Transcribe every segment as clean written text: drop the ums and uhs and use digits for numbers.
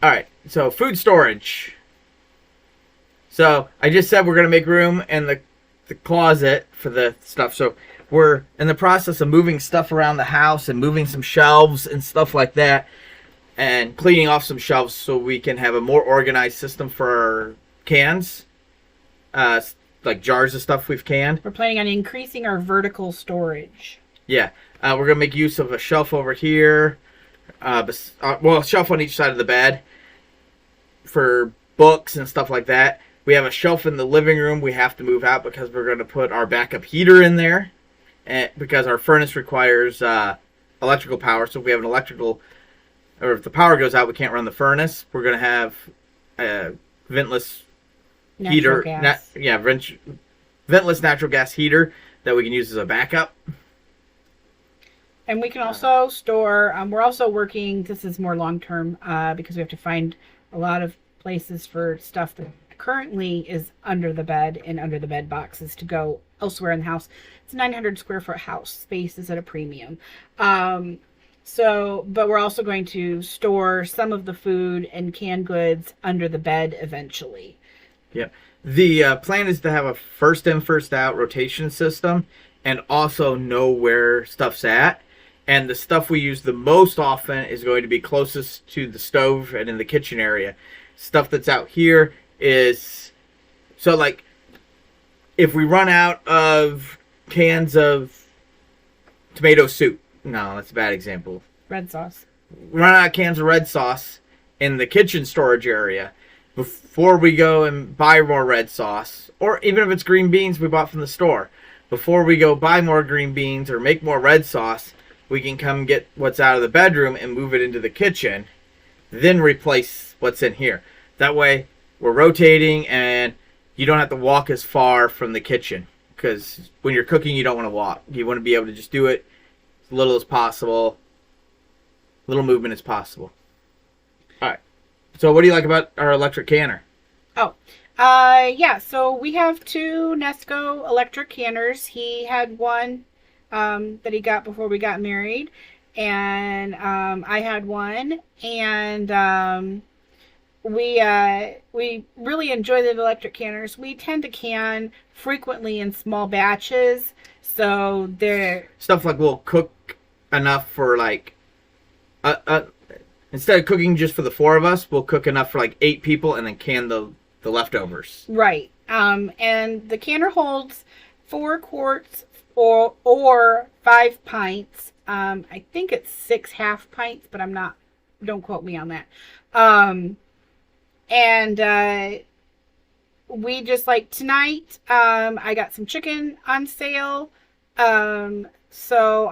All right, so food storage. So I just said we're going to make room in the closet for the stuff. So we're in the process of moving stuff around the house and moving some shelves and stuff like that and cleaning off some shelves so we can have a more organized system for our cans, like jars of stuff we've canned. We're planning on increasing our vertical storage. Yeah, we're going to make use of a shelf over here. A shelf on each side of the bed for books and stuff like that. We have a shelf in the living room we have to move out because we're going to put our backup heater in there, and because our furnace requires electrical power. So if we have an electrical, or if the power goes out, we can't run the furnace. We're going to have a ventless Natural heater. gas. Ventless natural gas heater that we can use as a backup. And we can also store, we're also working, this is more long-term, because we have to find a lot of places for stuff that currently is under the bed and under the bed boxes to go elsewhere in the house. It's a 900 square foot house. Space is at a premium. But we're also going to store some of the food and canned goods under the bed eventually. Yeah. The plan is to have a first in, first out rotation system and also know where stuff's at. And the stuff we use the most often is going to be closest to the stove and in the kitchen area. Stuff that's out here is... So, like, if we run out of cans of tomato soup... No, that's a bad example. Red sauce. We run out of cans of red sauce in the kitchen storage area. Before we go and buy more red sauce, or even if it's green beans we bought from the store, before we go buy more green beans or make more red sauce, we can come get what's out of the bedroom and move it into the kitchen, then replace what's in here. That way, we're rotating and you don't have to walk as far from the kitchen. Because when you're cooking, you don't want to walk. You want to be able to just do it as little as possible, little movement as possible. All right. So what do you like about our electric canner? Yeah, so we have 2 Nesco electric canners. He had one that he got before we got married, and I had one, and we really enjoy the electric canners. We tend to can frequently in small batches, so they're... Stuff like we'll cook enough for like... instead of cooking just for the 4 of us, we'll cook enough for like 8 people and then can the leftovers. Right. And the canner holds 4 quarts or 5 pints. I think it's 6 half pints, but don't quote me on that. And we just, like, tonight, I got some chicken on sale. So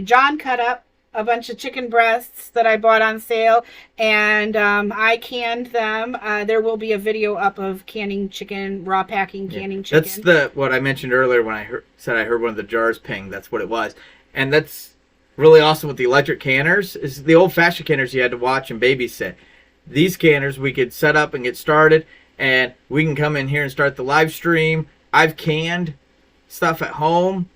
John cut up a bunch of chicken breasts that I bought on sale, and I canned them. There will be a video up of canning chicken, raw packing canning chicken. That's what I mentioned earlier when I heard one of the jars ping. That's what it was. And that's really awesome with the electric canners. Is the old-fashioned canners you had to watch and babysit. These canners we could set up and get started, and we can come in here and start the live stream. I've canned stuff at home.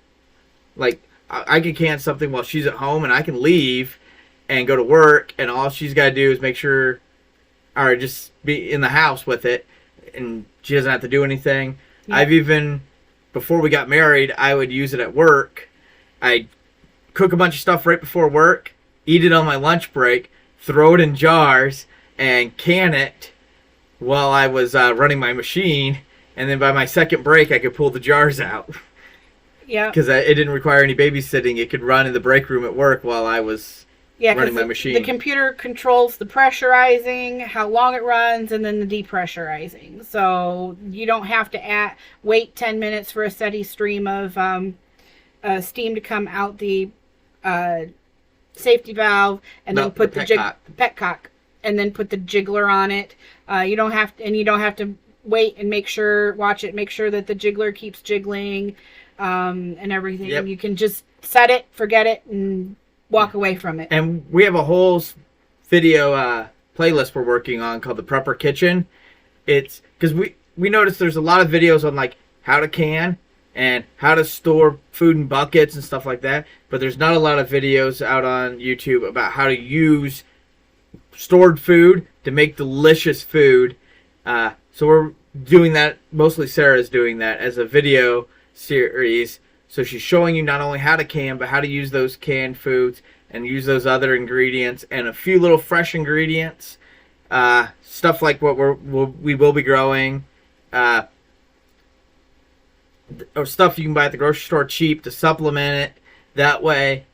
Like, I can can something while she's at home, and I can leave and go to work, and all she's got to do is make sure, or just be in the house with it, and she doesn't have to do anything. Yeah. I've even, before we got married, I would use it at work. I'd cook a bunch of stuff right before work, eat it on my lunch break, throw it in jars, and can it while I was running my machine, and then by my second break, I could pull the jars out. Yeah. Because it didn't require any babysitting. It could run in the break room at work while I was running my machine. The computer controls the pressurizing, how long it runs, and then the depressurizing. So you don't have to wait 10 minutes for a steady stream of steam to come out the safety valve, and then put the petcock, and then put the jiggler on it. You don't have to wait and make sure that the jiggler keeps jiggling. And everything. Yep. You can just set it, forget it, and walk away from it. And we have a whole video playlist we're working on called the Prepper Kitchen. It's because we noticed there's a lot of videos on like how to can and how to store food in buckets and stuff like that, but there's not a lot of videos out on YouTube about how to use stored food to make delicious food. So we're doing that. Mostly Sarah's doing that as a video series. So she's showing you not only how to can, but how to use those canned foods and use those other ingredients and a few little fresh ingredients. Stuff like what we will be growing. Or stuff you can buy at the grocery store cheap to supplement it. That way,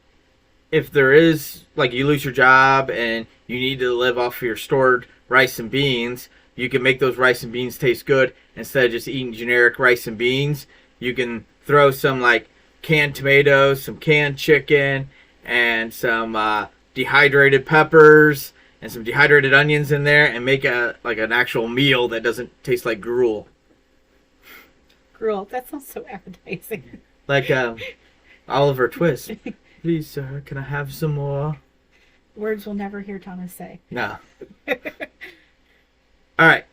if there is, like, you lose your job and you need to live off of your stored rice and beans, you can make those rice and beans taste good instead of just eating generic rice and beans. You can throw some, like, canned tomatoes, some canned chicken, and some dehydrated peppers and some dehydrated onions in there and make an actual meal that doesn't taste like gruel. Gruel, that sounds so appetizing. Like Oliver Twist. Please, sir, can I have some more? Words we'll never hear Thomas say. No. All right.